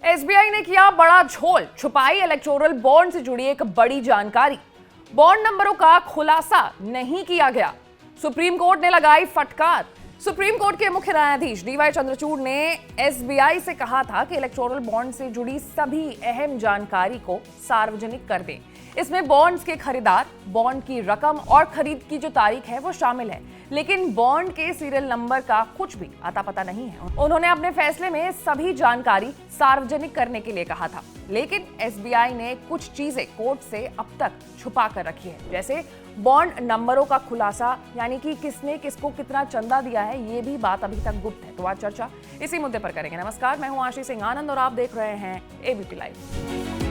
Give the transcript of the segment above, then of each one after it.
SBI ने किया बड़ा झोल, छुपाई इलेक्टोरल बॉन्ड से जुड़ी एक बड़ी जानकारी। बॉन्ड नंबरों का खुलासा नहीं किया गया। सुप्रीम कोर्ट ने लगाई फटकार। सुप्रीम कोर्ट के मुख्य न्यायाधीश डीवाई चंद्रचूड़ ने एसबीआई से कहा था कि इलेक्टोरल बॉन्ड से जुड़ी सभी अहम जानकारी को सार्वजनिक कर दें। इसमें बॉन्ड्स के खरीदार, बॉन्ड की रकम और खरीद की जो तारीख है वो शामिल है, लेकिन बॉन्ड के सीरियल नंबर का कुछ भी आता पता नहीं है। उन्होंने अपने फैसले में सभी जानकारी सार्वजनिक करने के लिए कहा था, लेकिन एसबीआई ने कुछ चीजें कोर्ट से अब तक छुपा कर रखी है, जैसे बॉन्ड नंबरों का खुलासा, यानी कि किसने किसको कितना चंदा दिया है, ये भी बात अभी तक गुप्त है। तो आज चर्चा इसी मुद्दे पर करेंगे। नमस्कार, मैं हूं आशीष सिंह आनंद और आप देख रहे हैं एबीपी लाइव।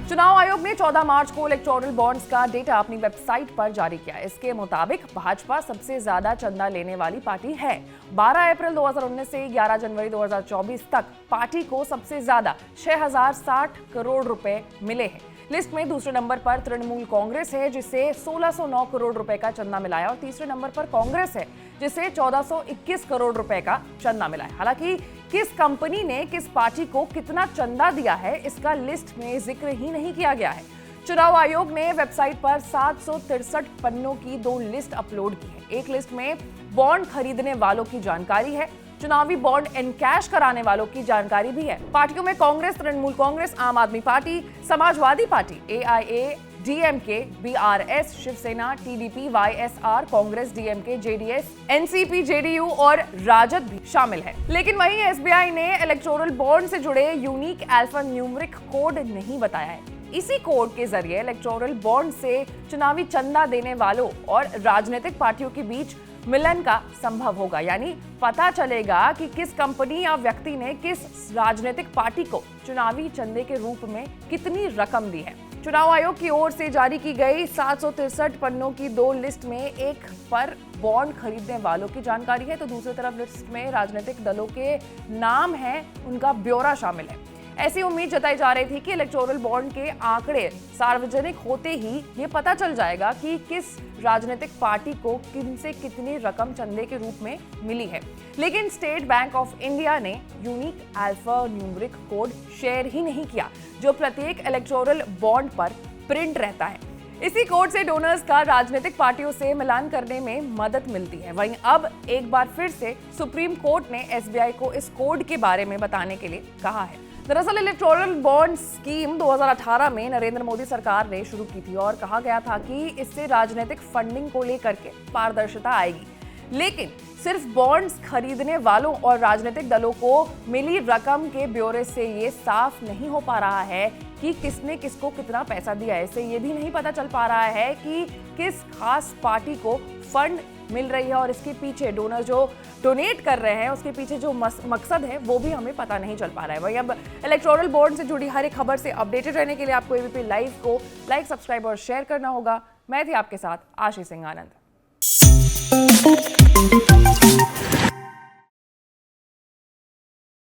चुनाव आयोग ने 14 मार्च को इलेक्टोरल बॉन्ड्स का डेटा अपनी वेबसाइट पर जारी किया। इसके मुताबिक भाजपा सबसे ज्यादा चंदा लेने वाली पार्टी है। 12 अप्रैल 2019 से 11 जनवरी 2024 तक पार्टी को सबसे ज्यादा 6060 करोड़ रुपए मिले हैं। लिस्ट में दूसरे नंबर पर तृणमूल कांग्रेस है, जिसे 1609 करोड़ रुपए का चंदा मिला है, और तीसरे नंबर पर कांग्रेस है, जिसे 1421 करोड़ रुपए का चंदा मिला है। हालांकि किस कंपनी ने किस पार्टी को कितना चंदा दिया है, इसका लिस्ट में जिक्र ही नहीं किया गया है। चुनाव आयोग ने वेबसाइट पर 763 पन्नों की 2 लिस्ट अपलोड की है। एक लिस्ट में बॉन्ड खरीदने वालों की जानकारी है, चुनावी बॉन्ड एनकैश कराने वालों की जानकारी भी है। पार्टियों में Congress, Trinamool Congress, Aam Aadmi party, Samajwadi party, AIA, DMK, BRS, Shiv Sena, TDP, YSR, Congress, DMK, JDS, NCP, JDU और राजद भी शामिल है। लेकिन वहीं एसबीआई ने इलेक्टोरल बॉन्ड से जुड़े यूनिक अल्फा न्यूमेरिक कोड नहीं बताया है। इसी कोड के जरिए इलेक्टोरल बॉन्ड से चुनावी चंदा देने वालों और राजनीतिक पार्टियों के बीच मिलन का संभव होगा, यानी पता चलेगा कि किस कंपनी या व्यक्ति ने किस राजनीतिक पार्टी को चुनावी चंदे के रूप में कितनी रकम दी है। चुनाव आयोग की ओर से जारी की गई 763 पन्नों की 2 लिस्ट में एक पर बॉन्ड खरीदने वालों की जानकारी है, तो दूसरी तरफ लिस्ट में राजनीतिक दलों के नाम है, उनका ब्यौरा शामिल है। ऐसी उम्मीद जताई जा रही थी कि इलेक्टोरल बॉन्ड के आंकड़े सार्वजनिक होते ही ये पता चल जाएगा कि किस राजनीतिक पार्टी को किनसे कितनी रकम चंदे के रूप में मिली है, लेकिन स्टेट बैंक ऑफ इंडिया ने unique alpha numeric code share ही नहीं किया, जो प्रत्येक इलेक्टोरल बॉन्ड पर प्रिंट रहता है। इसी कोड से डोनर्स का राजनीतिक पार्टियों से मिलान करने में मदद मिलती है। वहीं अब एक बार फिर से सुप्रीम कोर्ट ने एसबीआई को इस कोड के बारे में बताने के लिए कहा है। दरअसल इलेक्टोरल बॉन्ड स्कीम 2018 में नरेंद्र मोदी सरकार ने शुरू की थी और कहा गया था कि इससे राजनीतिक फंडिंग को लेकर के पारदर्शिता आएगी, लेकिन सिर्फ बॉन्ड्स खरीदने वालों और राजनीतिक दलों को मिली रकम के ब्यौरे से ये साफ नहीं हो पा रहा है कि किसने किसको कितना पैसा दिया है। इससे ये भी नहीं पता चल पा रहा है कि किस खास पार्टी को फंड मिल रही है, और इसके पीछे डोनर जो डोनेट कर रहे हैं उसके पीछे जो मकसद है वो भी हमें पता नहीं चल पा रहा है। वहीं अब इलेक्टोरल बॉन्ड से जुड़ी हर एक खबर से अपडेटेड रहने के लिए आपको एबीपी लाइव को लाइक, सब्सक्राइब और शेयर करना होगा। मैं थी आपके साथ आशीष सिंह आनंद।